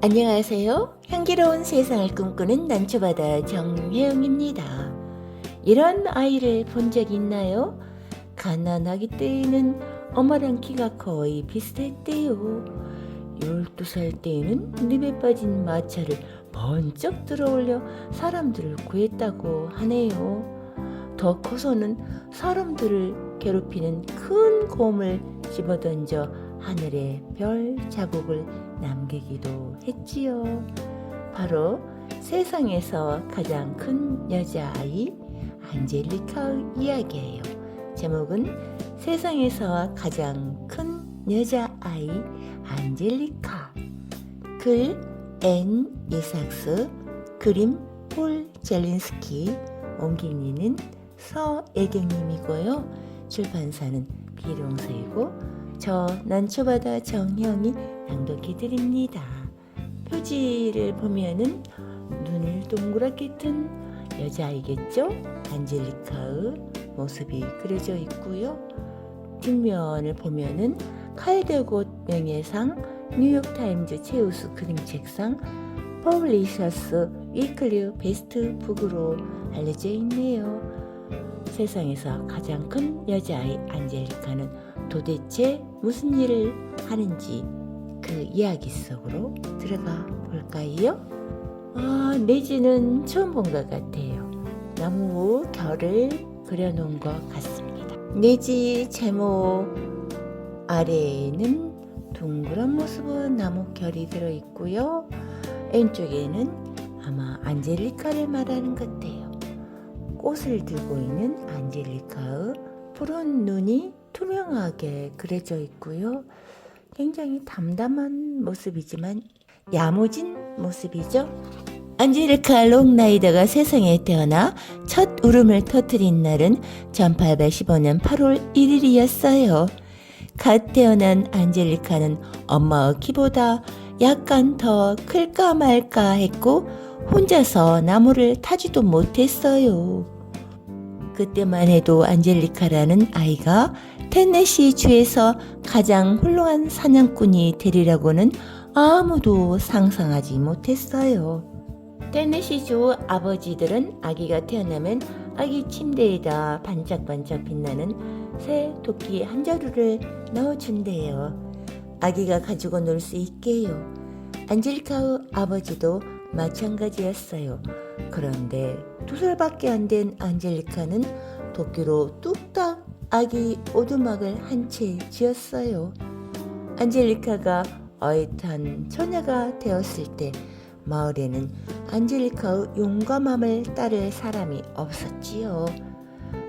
안녕하세요. 향기로운 세상을 꿈꾸는 난초바다 정혜영입니다. 이런 아이를 본 적 있나요? 가난하기 때에는 엄마랑 키가 거의 비슷했대요. 12살 때에는 늪에 빠진 마차를 번쩍 들어올려 사람들을 구했다고 하네요. 더 커서는 사람들을 괴롭히는 큰 곰을 집어던져 하늘에 별 자국을 남기기도 했지요. 바로 세상에서 가장 큰 여자아이 안젤리카의 이야기예요. 제목은 세상에서 가장 큰 여자아이 안젤리카. 글 앤 이삭스, 그림 폴 젤린스키, 옮기니는 서애경님이고요. 출판사는 비룡서이고 저 난초바다 정형이 낭독해드립니다. 표지를 보면은 눈을 동그랗게 뜬 여자아이겠죠? 안젤리카의 모습이 그려져 있고요. 뒷면을 보면은 칼데곶 명예상, 뉴욕타임즈 최우수 그림책상, 퍼블리셔스 위클리 베스트 북으로 알려져 있네요. 세상에서 가장 큰 여자아이 안젤리카는 도대체 무슨 일을 하는지 그 이야기 속으로 들어가 볼까요? 내지는 처음 본 것 같아요. 나무 결을 그려놓은 것 같습니다. 내지 제목 아래에는 둥그런 모습의 나무 결이 들어있고요. 왼쪽에는 아마 안젤리카를 말하는 것 같아요. 꽃을 들고 있는 안젤리카의 푸른 눈이 투명하게 그려져 있고요. 굉장히 담담한 모습이지만 야무진 모습이죠. 안젤리카 롱라이더가 세상에 태어나 첫 울음을 터뜨린 날은 1815년 8월 1일이었어요. 갓 태어난 안젤리카는 엄마의 키보다 약간 더 클까 말까 했고 혼자서 나무를 타지도 못했어요. 그때만 해도 안젤리카라는 아이가 테네시 주에서 가장 훌륭한 사냥꾼이 되리라고는 아무도 상상하지 못했어요. 테네시주 아버지들은 아기가 태어나면 아기 침대에다 반짝반짝 빛나는 새 토끼 한 자루를 넣어준대요. 아기가 가지고 놀 수 있게요. 안젤리카의 아버지도 마찬가지였어요. 그런데 2살밖에 안 된 안젤리카는 도끼로 뚝딱 아기 오두막을 한 채 지었어요. 안젤리카가 어엿한 처녀가 되었을 때 마을에는 안젤리카의 용감함을 따를 사람이 없었지요.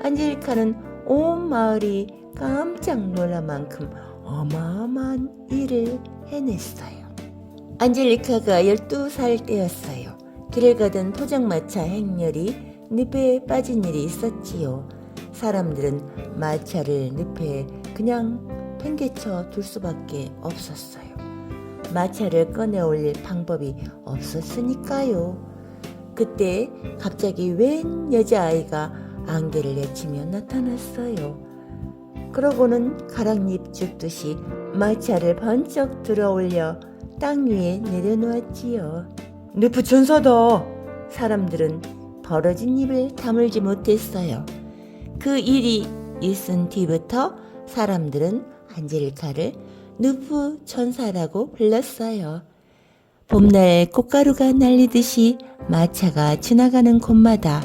안젤리카는 온 마을이 깜짝 놀랄 만큼 어마어마한 일을 해냈어요. 안젤리카가 12살 때였어요. 길을 가던 포장마차 행렬이 늪에 빠진 일이 있었지요. 사람들은 마차를 늪에 그냥 팽개쳐 둘 수밖에 없었어요. 마차를 꺼내 올릴 방법이 없었으니까요. 그때 갑자기 웬 여자아이가 안개를 내치며 나타났어요. 그러고는 가랑잎 줍듯이 마차를 번쩍 들어올려 땅 위에 내려놓았지요. 늪의 천사다. 사람들은 벌어진 입을 다물지 못했어요. 그 일이 있은 뒤부터 사람들은 안젤리카를 늪의 천사라고 불렀어요. 봄날 꽃가루가 날리듯이 마차가 지나가는 곳마다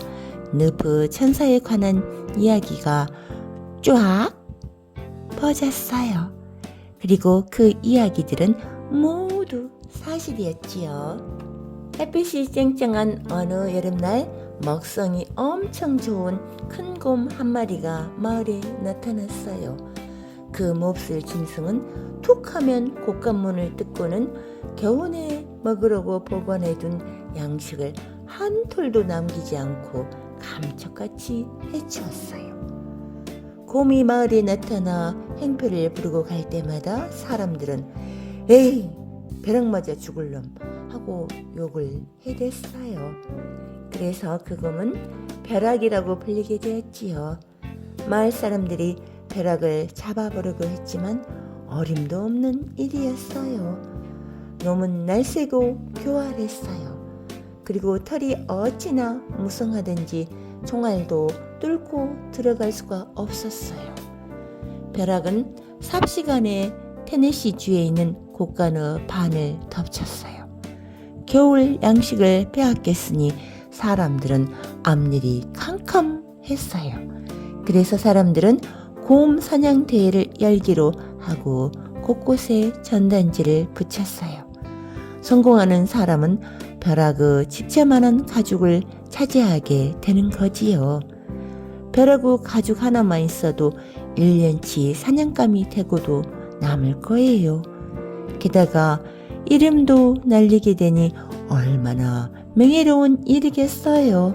늪의 천사에 관한 이야기가 쫙 퍼졌어요. 그리고 그 이야기들은 모두 사실이었지요. 햇빛이 쨍쨍한 어느 여름날 먹성이 엄청 좋은 큰 곰 한 마리가 마을에 나타났어요. 그 몹쓸 짐승은 툭 하면 곶감문을 뜯고는 겨우내 먹으려고 보관해둔 양식을 한 톨도 남기지 않고 감쪽같이 해치웠어요. 곰이 마을에 나타나 행패를 부르고 갈 때마다 사람들은 에이 벼락 맞아 죽을 놈 하고 욕을 해댔어요. 그래서 그 곰은 벼락이라고 불리게 되었지요. 마을 사람들이 벼락을 잡아보려고 했지만 어림도 없는 일이었어요. 놈은 날쌔고 교활했어요. 그리고 털이 어찌나 무성하든지 총알도 뚫고 들어갈 수가 없었어요. 벼락은 삽시간에 테네시주에 있는 곳간의 반을 덮쳤어요. 겨울 양식을 빼앗겼으니 사람들은 앞일이 캄캄했어요. 그래서 사람들은 곰 사냥 대회를 열기로 하고 곳곳에 전단지를 붙였어요. 성공하는 사람은 벼락의 집채만한 가죽을 차지하게 되는 거지요. 벼락의 가죽 하나만 있어도 1년치 사냥감이 되고도 남을 거예요. 게다가 이름도 날리게 되니 얼마나 명예로운 일이겠어요.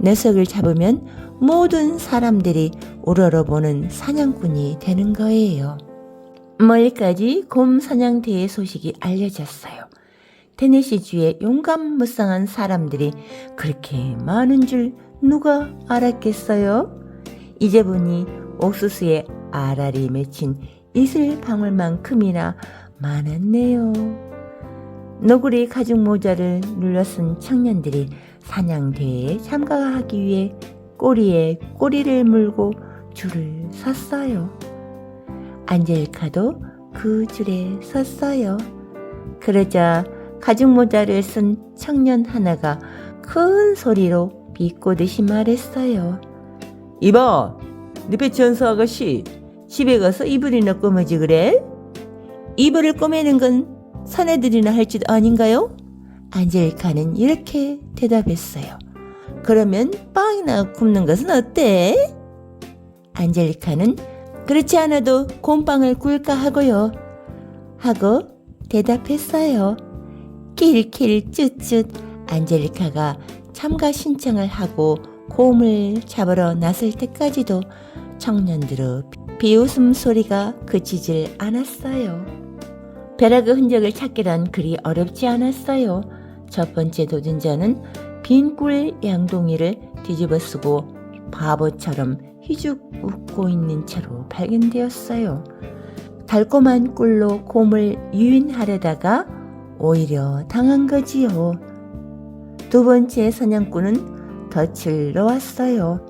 녀석을 잡으면 모든 사람들이 우러러보는 사냥꾼이 되는 거예요. 멀리까지 곰 사냥 대회 소식이 알려졌어요. 테네시주의 용감무쌍한 사람들이 그렇게 많은 줄 누가 알았겠어요? 이제 보니 옥수수에 알알이 맺힌 이슬 방울만큼이나 많았네요. 너구리 가죽 모자를 눌러 쓴 청년들이 사냥대회에 참가하기 위해 꼬리에 꼬리를 물고 줄을 섰어요. 안젤리카도 그 줄에 섰어요. 그러자 가죽 모자를 쓴 청년 하나가 큰 소리로 비꼬듯이 말했어요. 이봐, 늪의 전사 아가씨, 집에 가서 이불이나 꼬매지 그래? 이불을 꼬매는 건 사내들이나 할 짓 아닌가요? 안젤리카는 이렇게 대답했어요. 그러면 빵이나 굽는 것은 어때? 안젤리카는 그렇지 않아도 곰빵을 구울까 하고요. 하고 대답했어요. 킬킬 쯧쯧. 안젤리카가 참가 신청을 하고 곰을 잡으러 나설 때까지도 청년들의 비웃음 소리가 그치질 않았어요. 벼락의 흔적을 찾기란 그리 어렵지 않았어요. 첫 번째 도전자는 빈 꿀 양동이를 뒤집어 쓰고 바보처럼 휘죽 웃고 있는 채로 발견되었어요. 달콤한 꿀로 곰을 유인하려다가 오히려 당한 거지요. 두 번째 사냥꾼은 덫을 놓았어요.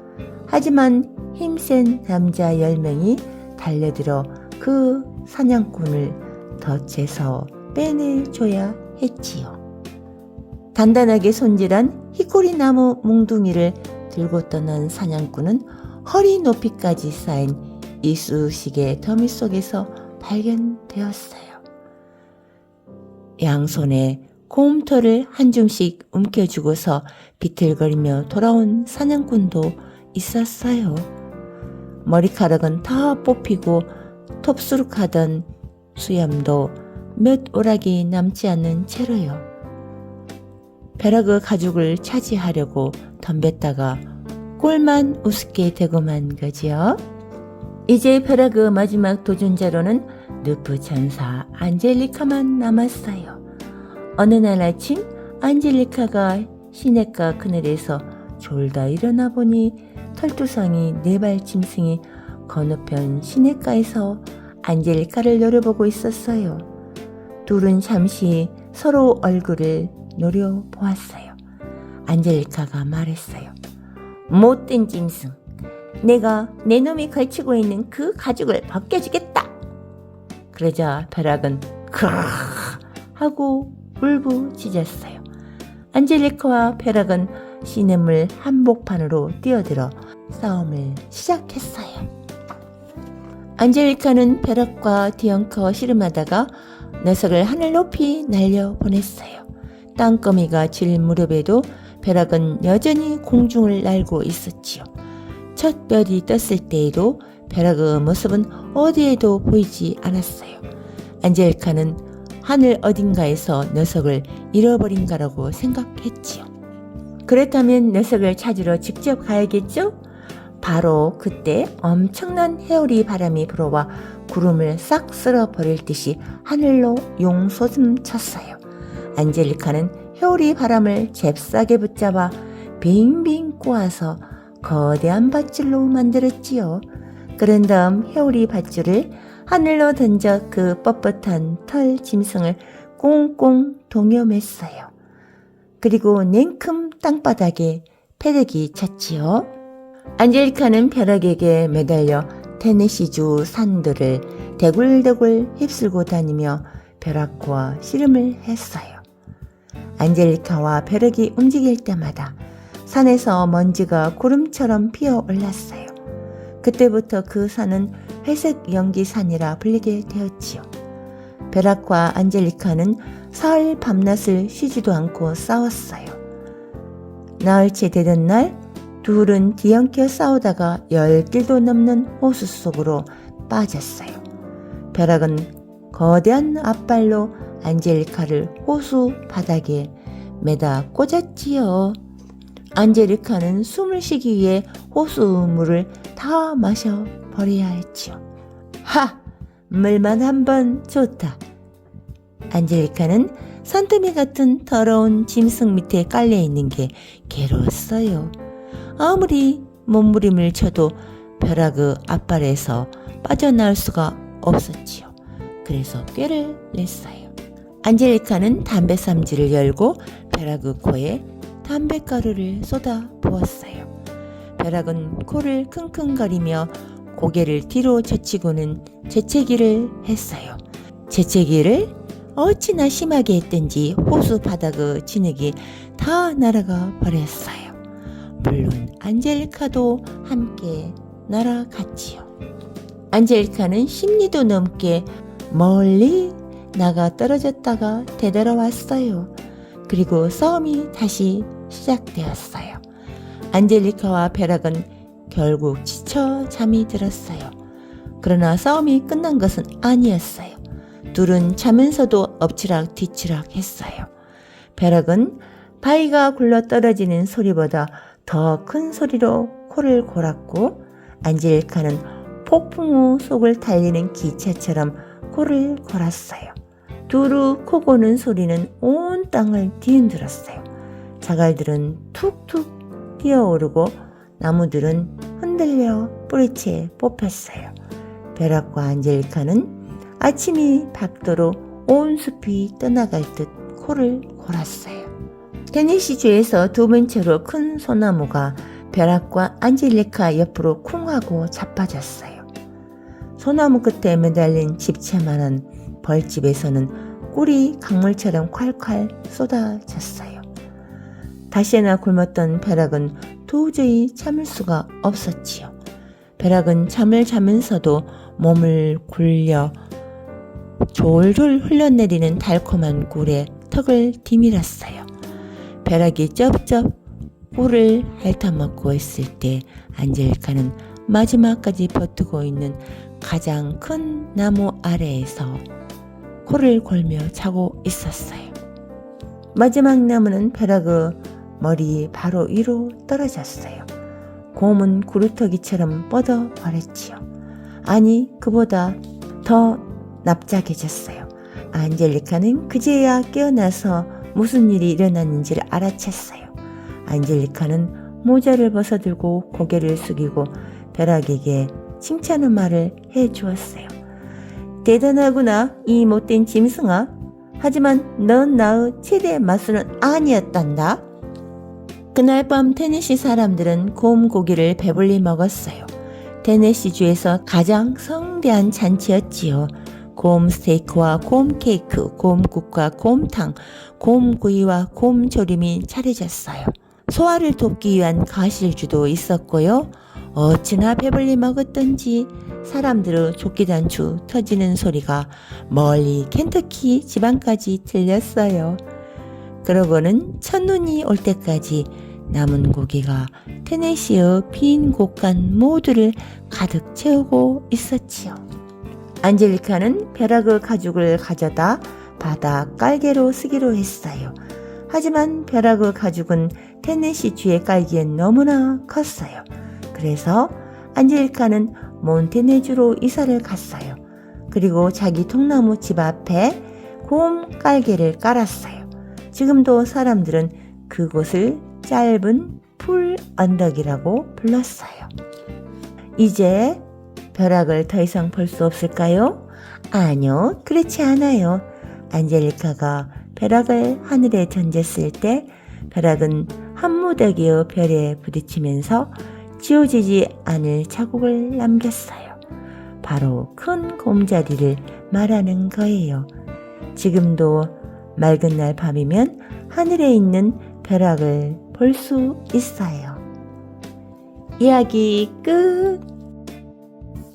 하지만 힘센 남자 10명이 달려들어 그 사냥꾼을 덫에서 빼내줘야 했지요. 단단하게 손질한 히코리 나무 뭉둥이를 들고 떠난 사냥꾼은 허리 높이까지 쌓인 이쑤시개 더미 속에서 발견되었어요. 양손에 곰털을 한 줌씩 움켜쥐고서 비틀거리며 돌아온 사냥꾼도 있었어요. 머리카락은 다 뽑히고 톱수룩하던 수염도 몇 오락이 남지 않는 채로요. 벼락의 가죽을 차지하려고 덤볐다가 꼴만 우습게 되고만 거지요. 이제 벼락의 마지막 도전자로는 늪의 천사 안젤리카만 남았어요. 어느 날 아침 안젤리카가 시냇가 그늘에서 졸다 일어나 보니 털투성이 4발 짐승이 건너편 시냇가에서 안젤리카를 노려보고 있었어요. 둘은 잠시 서로 얼굴을 노려보았어요. 안젤리카가 말했어요. 못된 짐승, 내가 내 놈이 걸치고 있는 그 가죽을 벗겨주겠다. 그러자 벼락은 크르르 하고 울부짖었어요. 안젤리카와 벼락은 시냇물 한복판으로 뛰어들어 싸움을 시작했어요. 안젤리카는 벼락과 뒤엉켜 씨름하다가 녀석을 하늘 높이 날려보냈어요. 땅거미가 질 무렵에도 벼락은 여전히 공중을 날고 있었지요. 첫 별이 떴을 때에도 벼락의 모습은 어디에도 보이지 않았어요. 안젤리카는 하늘 어딘가에서 녀석을 잃어버린가라고 생각했지요. 그렇다면 녀석을 찾으러 직접 가야겠죠? 바로 그때 엄청난 해오리 바람이 불어와 구름을 싹 쓸어버릴 듯이 하늘로 용솟음쳤어요. 안젤리카는 해오리 바람을 잽싸게 붙잡아 빙빙 꼬아서 거대한 밧줄로 만들었지요. 그런 다음 해오리 밧줄을 하늘로 던져 그 뻣뻣한 털 짐승을 꽁꽁 동여맸어요. 그리고 냉큼 땅바닥에 벼락이 쳤지요. 안젤리카는 벼락에게 매달려 테네시주 산들을 대굴대굴 휩쓸고 다니며 벼락과 씨름을 했어요. 안젤리카와 벼락이 움직일 때마다 산에서 먼지가 구름처럼 피어 올랐어요. 그때부터 그 산은 회색 연기산이라 불리게 되었지요. 벼락과 안젤리카는 사흘 밤낮을 쉬지도 않고 싸웠어요. 나흘째 되던 날 둘은 뒤엉켜 싸우다가 10길도 넘는 호수 속으로 빠졌어요. 벼락은 거대한 앞발로 안젤리카를 호수 바닥에 매다 꽂았지요. 안젤리카는 숨을 쉬기 위해 호수물을 다 마셔버려야 했지요. 하! 물만 한번 좋다. 안젤리카는 산더미 같은 더러운 짐승 밑에 깔려있는 게 괴로웠어요. 아무리 몸부림을 쳐도 벼락의 앞발에서 빠져나올 수가 없었지요. 그래서 꾀를 냈어요. 안젤리카는 담배삼지를 열고 벼락의 코에 담뱃가루를 쏟아 부었어요. 벼락은 코를 킁킁거리며 고개를 뒤로 젖히고는 재채기를 했어요. 재채기를 어찌나 심하게 했든지 호수 바닥의 진흙이 다 날아가 버렸어요. 물론 안젤리카도 함께 날아갔지요. 안젤리카는 10리도 넘게 멀리 나가 떨어졌다가 되돌아왔어요. 그리고 싸움이 다시 시작되었어요. 안젤리카와 벼락은 결국 지쳐 잠이 들었어요. 그러나 싸움이 끝난 것은 아니었어요. 둘은 자면서도 엎치락 뒤치락 했어요. 벼락은 바위가 굴러 떨어지는 소리보다 더 큰 소리로 코를 골았고, 안젤리카는 폭풍우 속을 달리는 기차처럼 코를 골았어요. 두루 코 고는 소리는 온 땅을 뒤흔들었어요. 자갈들은 툭툭 뛰어오르고 나무들은 흔들려 뿌리채 뽑혔어요. 벼락과 안젤리카는 아침이 밝도록 온 숲이 떠나갈 듯 코를 골았어요. 테네시주에서 두 번째로 큰 소나무가 벼락과 안젤리카 옆으로 쿵 하고 자빠졌어요. 소나무 끝에 매달린 집채만한 벌집에서는 꿀이 강물처럼 콸콸 쏟아졌어요. 다시나 굶었던 벼락은 도저히 참을 수가 없었지요. 벼락은 잠을 자면서도 몸을 굴려 졸졸 흘러내리는 달콤한 꿀에 턱을 디밀었어요. 벼락이 쩝쩝 꿀을 핥아먹고 있을 때 안젤리카는 마지막까지 버티고 있는 가장 큰 나무 아래에서 코를 골며 자고 있었어요. 마지막 나무는 벼락의 머리 바로 위로 떨어졌어요. 곰은 구루터기처럼 뻗어버렸지요. 아니, 그보다 더 납작해졌어요. 안젤리카는 그제야 깨어나서 무슨 일이 일어났는지를 알아챘어요. 안젤리카는 모자를 벗어들고 고개를 숙이고 벼락에게 칭찬의 말을 해주었어요. 대단하구나, 이 못된 짐승아. 하지만 넌 나의 최대 마술은 아니었단다. 그날 밤 테네시 사람들은 곰 고기를 배불리 먹었어요. 테네시주에서 가장 성대한 잔치였지요. 곰 스테이크와 곰 케이크, 곰국과 곰탕, 곰구이와 곰조림이 차려졌어요. 소화를 돕기 위한 가실주도 있었고요. 어찌나 배불리 먹었던지 사람들의 조끼단추 터지는 소리가 멀리 켄터키 지방까지 들렸어요. 그러고는 첫눈이 올 때까지 남은 고기가 테네시의 빈 곳간 모두를 가득 채우고 있었지요. 안젤리카는 벼락의 가죽을 가져다 바닥 깔개로 쓰기로 했어요. 하지만 벼락의 가죽은 테네시주의 깔기엔 너무나 컸어요. 그래서 안젤리카는 몬테네주로 이사를 갔어요. 그리고 자기 통나무 집 앞에 곰 깔개를 깔았어요. 지금도 사람들은 그곳을 짧은 풀 언덕이라고 불렀어요. 이제 벼락을 더 이상 볼 수 없을까요? 아니요, 그렇지 않아요. 안젤리카가 벼락을 하늘에 던졌을 때 벼락은 한 무더기의 별에 부딪히면서 지워지지 않을 자국을 남겼어요. 바로 큰 곰자리를 말하는 거예요. 지금도 맑은 날 밤이면 하늘에 있는 벼락을 볼 수 있어요. 이야기 끝!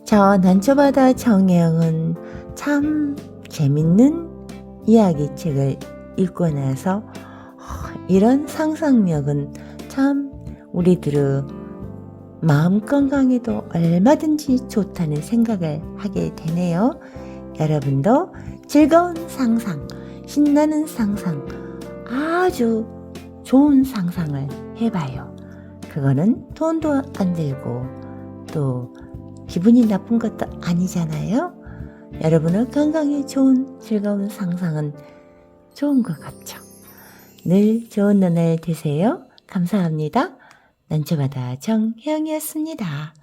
저 난초바다 정혜영은 참 재밌는 이야기책을 읽고 나서 이런 상상력은 참 우리들의 마음 건강에도 얼마든지 좋다는 생각을 하게 되네요. 여러분도 즐거운 상상, 신나는 상상, 아주 좋은 상상을 해봐요. 그거는 돈도 안 들고 또 기분이 나쁜 것도 아니잖아요. 여러분의 건강에 좋은 즐거운 상상은 좋은 것 같죠. 늘 좋은 나날 되세요. 감사합니다. 난초바다 정혜영이었습니다.